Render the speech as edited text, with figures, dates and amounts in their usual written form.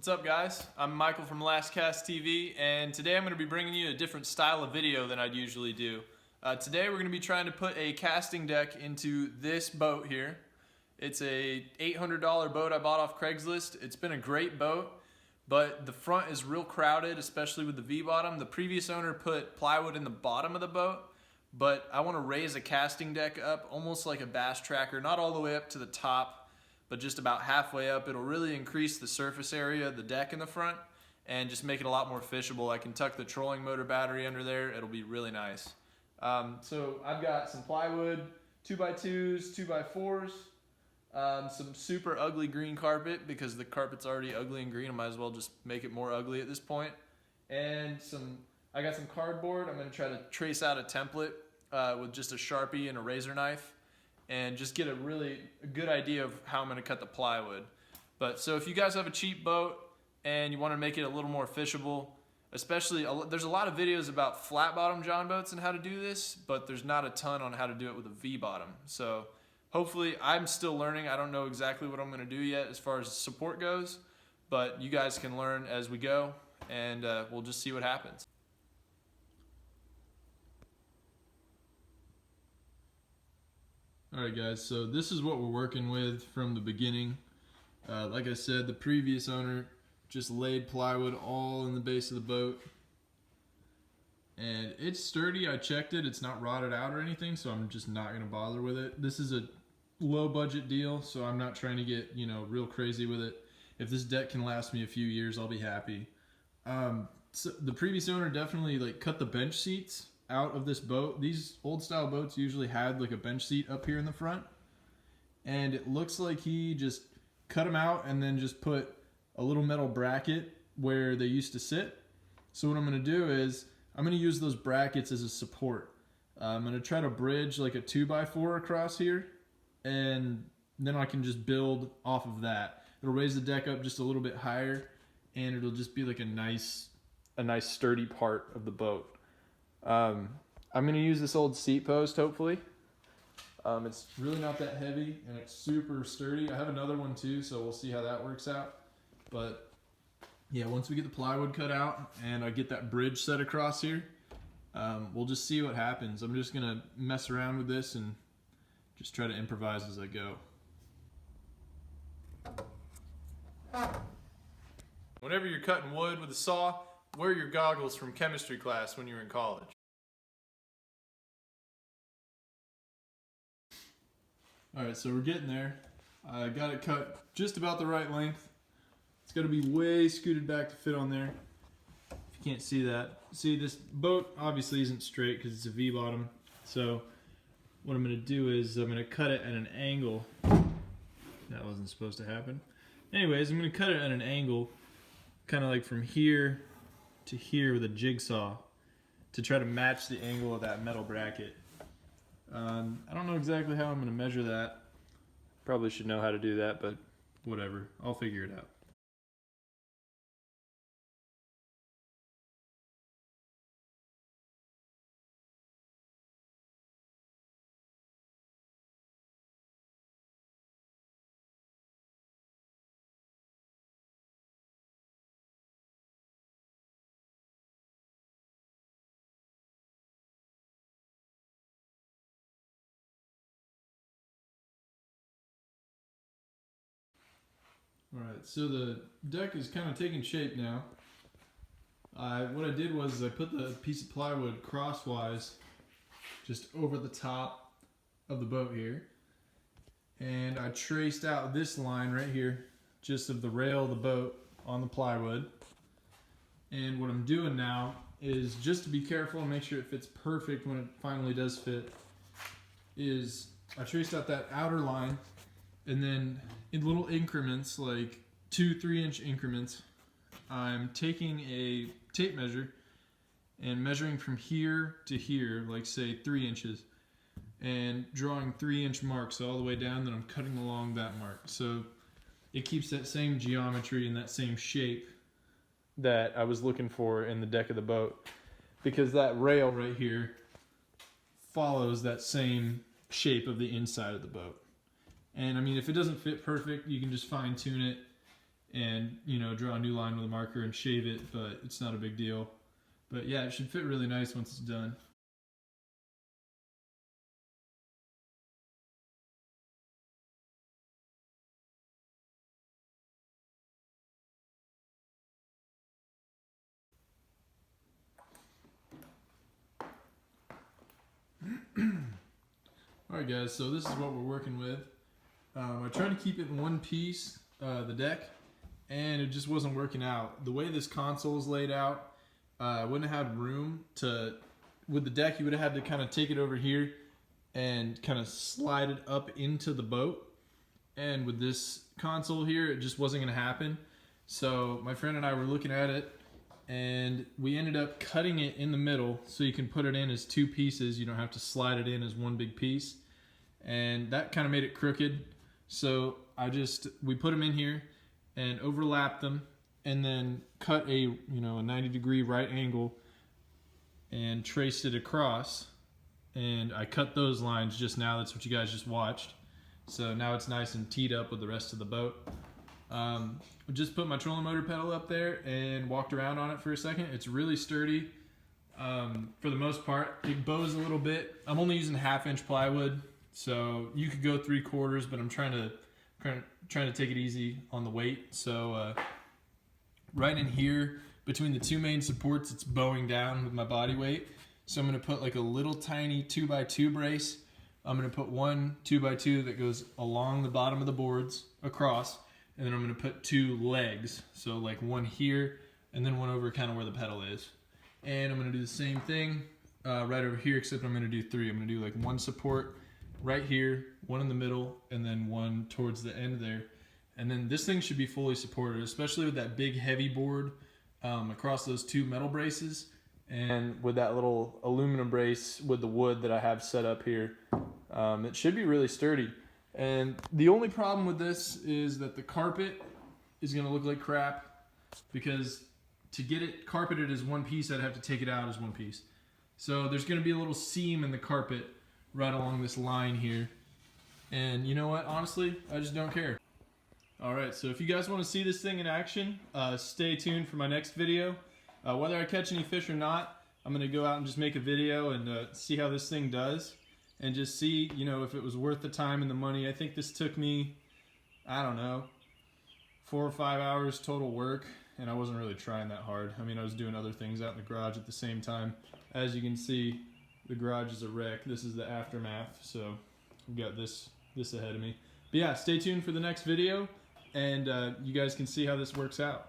What's up, guys? I'm Michael from LastCast TV, and today I'm going to be bringing you a different style of video than I'd usually do. Today we're going to be trying to put a casting deck into this boat here. It's a $800 boat I bought off Craigslist. It's been a great boat, but the front is real crowded, especially with the V-bottom. The previous owner put plywood in the bottom of the boat, but I want to raise a casting deck up almost like a bass tracker, not all the way up to the top, but just about halfway up. It'll really increase the surface area of the deck in the front and just make it a lot more fishable. I can tuck the trolling motor battery under there. It'll be really nice. So I've got some plywood, 2x2s, 2x4s, some super ugly green carpet because the carpet's already ugly and green. I might as well just make it more ugly at this point. And I got some cardboard. I'm going to try to trace out a template with just a Sharpie and a razor knife, and just get a really good idea of how I'm going to cut the plywood. But so if you guys have a cheap boat and you want to make it a little more fishable, especially there's a lot of videos about flat bottom John boats and how to do this, but there's not a ton on how to do it with a V bottom. So hopefully, I'm still learning. I don't know exactly what I'm going to do yet as far as support goes, but you guys can learn as we go, and we'll just see what happens. Alright guys, so this is what we're working with from the beginning. Like I said, the previous owner just laid plywood all in the base of the boat. And it's sturdy, I checked it, it's not rotted out or anything, so I'm just not going to bother with it. This is a low budget deal, so I'm not trying to get, real crazy with it. If this deck can last me a few years, I'll be happy. So the previous owner definitely cut the bench seats out of this boat. These old style boats usually had a bench seat up here in the front, and it looks like he just cut them out and then just put a little metal bracket where they used to sit. So what I'm going to do is I'm going to use those brackets as a support. I'm going to try to bridge a 2x4 across here, and then I can just build off of that. It'll raise the deck up just a little bit higher, and it'll just be a nice sturdy part of the boat. I'm going to use this old seat post, hopefully. It's really not that heavy, and it's super sturdy. I have another one too, so we'll see how that works out. But yeah, once we get the plywood cut out and I get that bridge set across here, we'll just see what happens. I'm just going to mess around with this and just try to improvise as I go. Whenever you're cutting wood with a saw, wear your goggles from chemistry class when you were in college. Alright, so we're getting there. I got it cut just about the right length. It's got to be way scooted back to fit on there. If you can't see that. See, this boat obviously isn't straight because it's a V-bottom. So what I'm going to do is I'm going to cut it at an angle. That wasn't supposed to happen. Anyways, I'm going to cut it at an angle, kind of from here to here with a jigsaw to try to match the angle of that metal bracket. I don't know exactly how I'm going to measure that. Probably should know how to do that, but whatever. I'll figure it out. Alright, so the deck is kind of taking shape now. What I did was I put the piece of plywood crosswise just over the top of the boat here. And I traced out this line right here, just of the rail of the boat on the plywood. And what I'm doing now is, just to be careful and make sure it fits perfect when it finally does fit, is I traced out that outer line, and then in little increments, 2-3 inch increments, I'm taking a tape measure and measuring from here to here, say 3 inches, and drawing 3-inch marks all the way down, then I'm cutting along that mark. So it keeps that same geometry and that same shape that I was looking for in the deck of the boat, because that rail right here follows that same shape of the inside of the boat. And I mean, if it doesn't fit perfect, you can just fine tune it and, you know, draw a new line with a marker and shave it, but it's not a big deal. But yeah, it should fit really nice once it's done. Alright guys, so this is what we're working with. I tried to keep it in one piece, the deck, and it just wasn't working out. The way this console is laid out, I wouldn't have had room to, with the deck you would have had to kind of take it over here and kind of slide it up into the boat. And with this console here, it just wasn't going to happen. So my friend and I were looking at it, and we ended up cutting it in the middle so you can put it in as two pieces. You don't have to slide it in as one big piece. And that kind of made it crooked. So we put them in here and overlapped them, and then cut a 90-degree right angle and traced it across. And I cut those lines just now. That's what you guys just watched. So now it's nice and teed up with the rest of the boat. Just put my trolling motor pedal up there and walked around on it for a second. It's really sturdy for the most part. It bows a little bit. I'm only using 1/2-inch plywood, so you could go 3/4, but I'm trying to take it easy on the weight. So right in here between the two main supports, it's bowing down with my body weight. So I'm going to put like a little tiny 2x2 brace. I'm going to put one 2x2 that goes along the bottom of the boards across, and then I'm going to put two legs. So like one here and then one over kind of where the pedal is. And I'm going to do the same thing right over here, except I'm going to do 3. I'm going to do like one support right here, one in the middle, and then one towards the end there. And then this thing should be fully supported, especially with that big heavy board across those two metal braces. And with that little aluminum brace with the wood that I have set up here, it should be really sturdy. And the only problem with this is that the carpet is going to look like crap, because to get it carpeted as one piece, I'd have to take it out as one piece. So there's going to be a little seam in the carpet right along this line here. And you know what? Honestly, I just don't care. Alright, so if you guys want to see this thing in action, stay tuned for my next video. Whether I catch any fish or not, I'm going to go out and just make a video and see how this thing does. And just see, if it was worth the time and the money. I think this took me, I don't know, 4 or 5 hours total work. And I wasn't really trying that hard. I mean, I was doing other things out in the garage at the same time. As you can see, the garage is a wreck. This is the aftermath, so I've got this ahead of me. But yeah, stay tuned for the next video, and you guys can see how this works out.